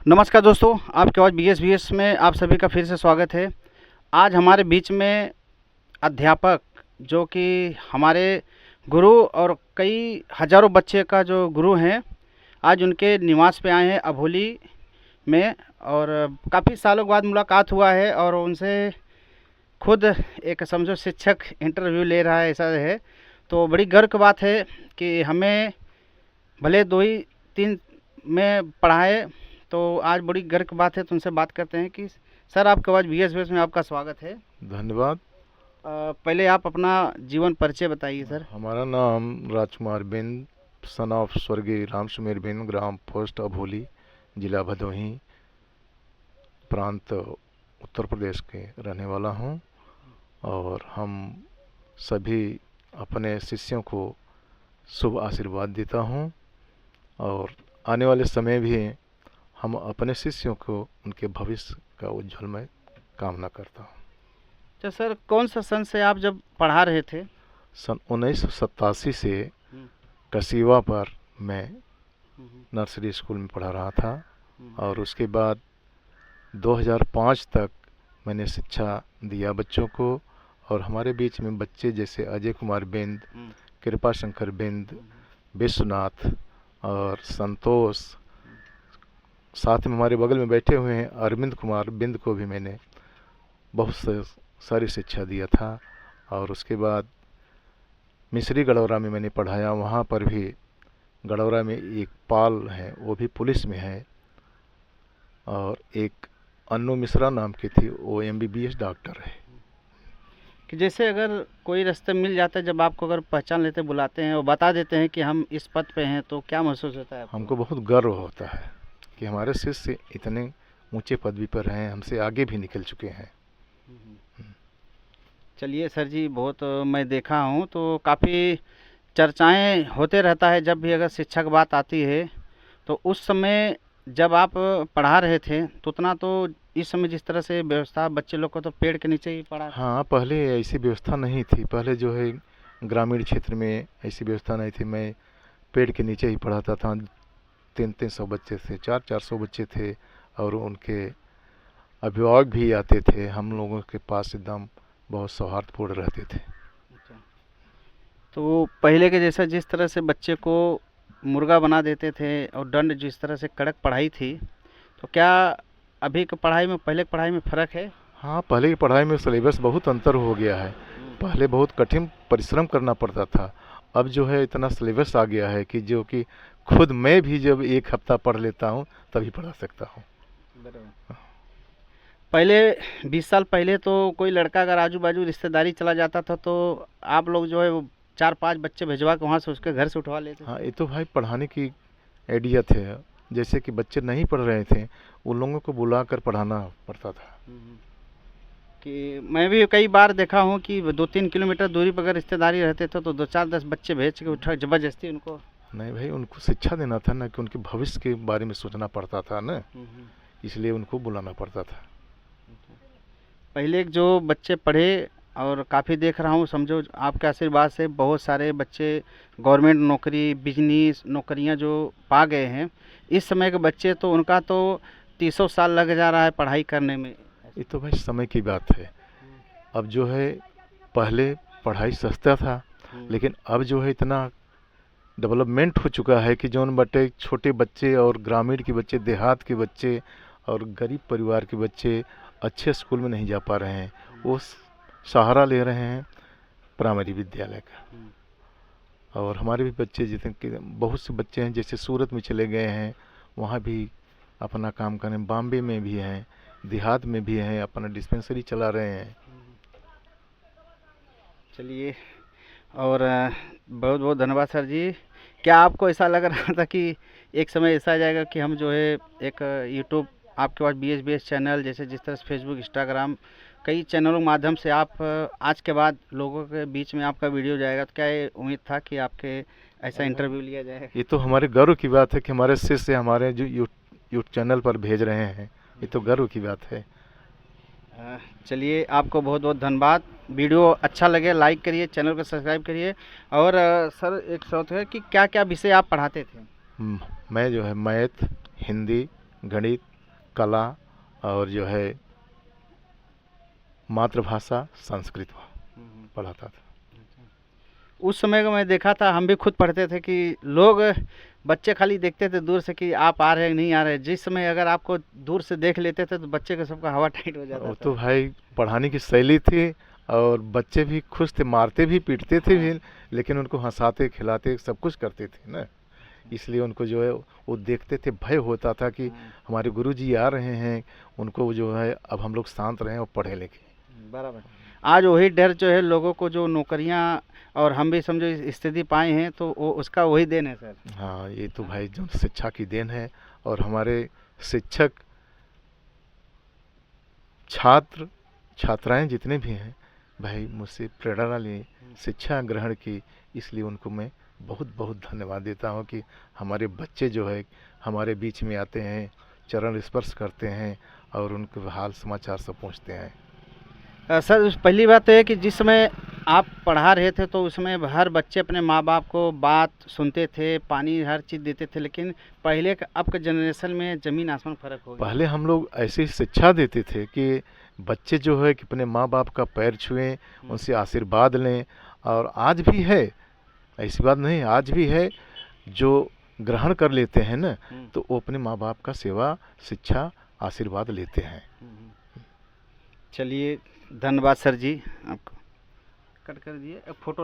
नमस्कार दोस्तों, आपके आवाज़ BS में आप सभी का फिर से स्वागत है। आज हमारे बीच में अध्यापक जो कि हमारे गुरु और कई हज़ारों बच्चे का जो गुरु हैं, आज उनके निवास पे आए हैं अभोली में। और काफ़ी सालों के बाद मुलाकात हुआ है और उनसे खुद एक समझो शिक्षक इंटरव्यू ले रहा है, ऐसा है। तो बड़ी गर्व की बात है कि हमें भले 2 ही 3 में पढ़ाए, तो आज बड़ी गर्व की बात है। तो उनसे बात करते हैं कि सर, आपके आवाज़ BS में आपका स्वागत है। धन्यवाद। पहले आप अपना जीवन परिचय बताइए सर। हमारा नाम राजकुमार बिंद, सन ऑफ स्वर्गीय राम सुमेर बिंद, ग्राम पोस्ट अभोली, जिला भदोही, प्रांत उत्तर प्रदेश के रहने वाला हूँ। और हम सभी अपने शिष्यों को शुभ आशीर्वाद देता हूँ और आने वाले समय भी हम अपने शिष्यों को उनके भविष्य का उज्जवल में कामना करता हूँ। तो सर, कौन सा सन से आप जब पढ़ा रहे थे? सन 1987 से कसीवा पर मैं नर्सरी स्कूल में पढ़ा रहा था और उसके बाद 2005 तक मैंने शिक्षा दिया बच्चों को। और हमारे बीच में बच्चे जैसे अजय कुमार बिंद, कृपा शंकर बिंद, विश्वनाथ और संतोष, साथ में हमारे बगल में बैठे हुए हैं अरविंद कुमार बिंद को भी मैंने बहुत सारी शिक्षा दिया था। और उसके बाद मिस्री गडौरा में मैंने पढ़ाया, वहाँ पर भी गडौरा में एक पाल है, वो भी पुलिस में है, और एक अन्नू मिश्रा नाम की थी, वो MBBS डॉक्टर है। कि जैसे अगर कोई रास्ते मिल जाता है, जब आपको अगर पहचान लेते बुलाते हैं और बता देते हैं कि हम इस पद पे हैं, तो क्या महसूस होता है आपको? हमको बहुत गर्व होता है कि हमारे शिष्य इतने ऊंचे पदवी पर हैं, हमसे आगे भी निकल चुके हैं। चलिए सर जी, बहुत मैं देखा हूँ तो काफ़ी चर्चाएं होते रहता है जब भी अगर शिक्षा की बात आती है। तो उस समय जब आप पढ़ा रहे थे तो उतना तो इस समय जिस तरह से व्यवस्था बच्चे लोग को, तो पेड़ के नीचे ही पढ़ा। हाँ, पहले ऐसी व्यवस्था नहीं थी। पहले जो है ग्रामीण क्षेत्र में ऐसी व्यवस्था नहीं थी। मैं पेड़ के नीचे ही पढ़ाता था। 300 बच्चे थे, 400 बच्चे थे और उनके अभिभावक भी आते थे। हम लोगों के पास एकदम बहुत सौहार्दपूर्ण रहते थे। तो पहले के जैसा जिस तरह से बच्चे को मुर्गा बना देते थे और दंड जिस तरह से कड़क पढ़ाई थी, तो क्या अभी की पढ़ाई में पहले की पढ़ाई में फ़र्क है? हाँ, पहले की पढ़ाई में सिलेबस बहुत अंतर हो गया है। पहले बहुत कठिन परिश्रम करना पड़ता था। अब जो है इतना सिलेबस आ गया है कि जो कि खुद मैं भी जब 1 हफ्ता पढ़ लेता हूँ तभी पढ़ा सकता हूँ। पहले 20 साल पहले तो कोई लड़का अगर आजू बाजू रिश्तेदारी चला जाता था तो आप लोग जो है वो 4-5 बच्चे भिजवा के वहाँ से उसके घर से उठवा लेते थे। हाँ, ये तो भाई पढ़ाने की आइडिया थे। जैसे कि बच्चे नहीं पढ़ रहे थे, उन लोगों को बुलाकर पढ़ाना पड़ता था। कि मैं भी कई बार देखा हूँ कि 2-3 किलोमीटर दूरी पर अगर रिश्तेदारी रहते थे तो 2-4-10 बच्चे भेज के उठा जबरदस्ती उनको। नहीं भाई, उनको शिक्षा देना था ना, कि उनके भविष्य के बारे में सोचना पड़ता था ना, इसलिए उनको बुलाना पड़ता था। पहले जो बच्चे पढ़े और काफ़ी देख रहा हूँ, समझो आपके आशीर्वाद से बहुत सारे बच्चे गवर्नमेंट नौकरी, बिजनेस नौकरियाँ जो पा गए हैं। इस समय के बच्चे तो उनका तो 30 साल लग जा रहा है पढ़ाई करने में। ये तो भाई समय की बात है। अब जो है पहले पढ़ाई सस्ता था, लेकिन अब जो है इतना डेवलपमेंट हो चुका है कि जौन बटे छोटे बच्चे और ग्रामीण के बच्चे, देहात के बच्चे और गरीब परिवार के बच्चे अच्छे स्कूल में नहीं जा पा रहे हैं। वो सहारा ले रहे हैं प्राइमरी विद्यालय का। और हमारे भी बच्चे जितने कि बहुत से बच्चे हैं जैसे सूरत में चले गए हैं, वहाँ भी अपना काम कर रहे हैं। बॉम्बे में भी हैं, देहात में भी हैं, अपना डिस्पेंसरी चला रहे हैं। चलिए, और बहुत बहुत धन्यवाद सर जी। क्या आपको ऐसा लग रहा था कि एक समय ऐसा आ जाएगा कि हम जो है एक यूट्यूब, आपके पास BS चैनल जैसे जिस तरह से फेसबुक, इंस्टाग्राम, कई चैनलों के माध्यम से आप आज के बाद लोगों के बीच में आपका वीडियो जाएगा, तो क्या ये उम्मीद था कि आपके ऐसा इंटरव्यू लिया जाएगा? ये तो हमारे गर्व की बात है कि हमारे शिष्य हमारे जो यूट्यूब चैनल पर भेज रहे हैं। ये तो गर्व की बात है। चलिए, आपको बहुत बहुत धन्यवाद। वीडियो अच्छा लगे लाइक करिए, चैनल को सब्सक्राइब करिए। और सर, एक सवाल है कि क्या क्या विषय आप पढ़ाते थे? मैं जो है मैथ, हिंदी, गणित कला और जो है मातृभाषा संस्कृत पढ़ाता था। उस समय को मैं देखा था, हम भी खुद पढ़ते थे कि लोग बच्चे खाली देखते थे दूर से कि आप आ रहे हैं नहीं आ रहे। जिस समय अगर आपको दूर से देख लेते थे तो बच्चे का सबका हवा टाइट हो जाता वो था। तो भाई पढ़ाने की शैली थी और बच्चे भी खुश थे, मारते भी पीटते थे भी, लेकिन उनको हंसाते खिलाते सब कुछ करते थे ना। इसलिए उनको जो है वो देखते थे, भय होता था कि हमारे गुरुजी आ रहे हैं, उनको जो है अब हम लोग शांत रहें और पढ़े लिखें। बराबर। आज वही डर जो है लोगों को, जो नौकरियां और हम भी समझो इस स्थिति पाए हैं, तो वो उसका वही देन है सर। हाँ, ये तो भाई जो शिक्षा की देन है। और हमारे शिक्षक छात्र छात्राएं जितने भी हैं भाई, मुझसे प्रेरणा ली, शिक्षा ग्रहण की, इसलिए उनको मैं बहुत बहुत धन्यवाद देता हूँ कि हमारे बच्चे जो है हमारे बीच में आते हैं, चरण स्पर्श करते हैं और उनके हाल समाचार सब पूछते हैं। सर पहली बात तो है कि जिस समय आप पढ़ा रहे थे तो उसमें हर बच्चे अपने माँ बाप को बात सुनते थे, पानी हर चीज़ देते थे, लेकिन पहले का अब के जनरेशन में ज़मीन आसमान फ़र्क हो गया। पहले हम लोग ऐसी शिक्षा देते थे कि बच्चे जो है कि अपने माँ बाप का पैर छुएं, उनसे आशीर्वाद लें। और आज भी है, ऐसी बात नहीं, आज भी है जो ग्रहण कर लेते हैं ना, तो वो अपने माँ बाप का सेवा शिक्षा आशीर्वाद लेते हैं। चलिए धन्यवाद सर जी, आपको कट कर दिए, एक फ़ोटो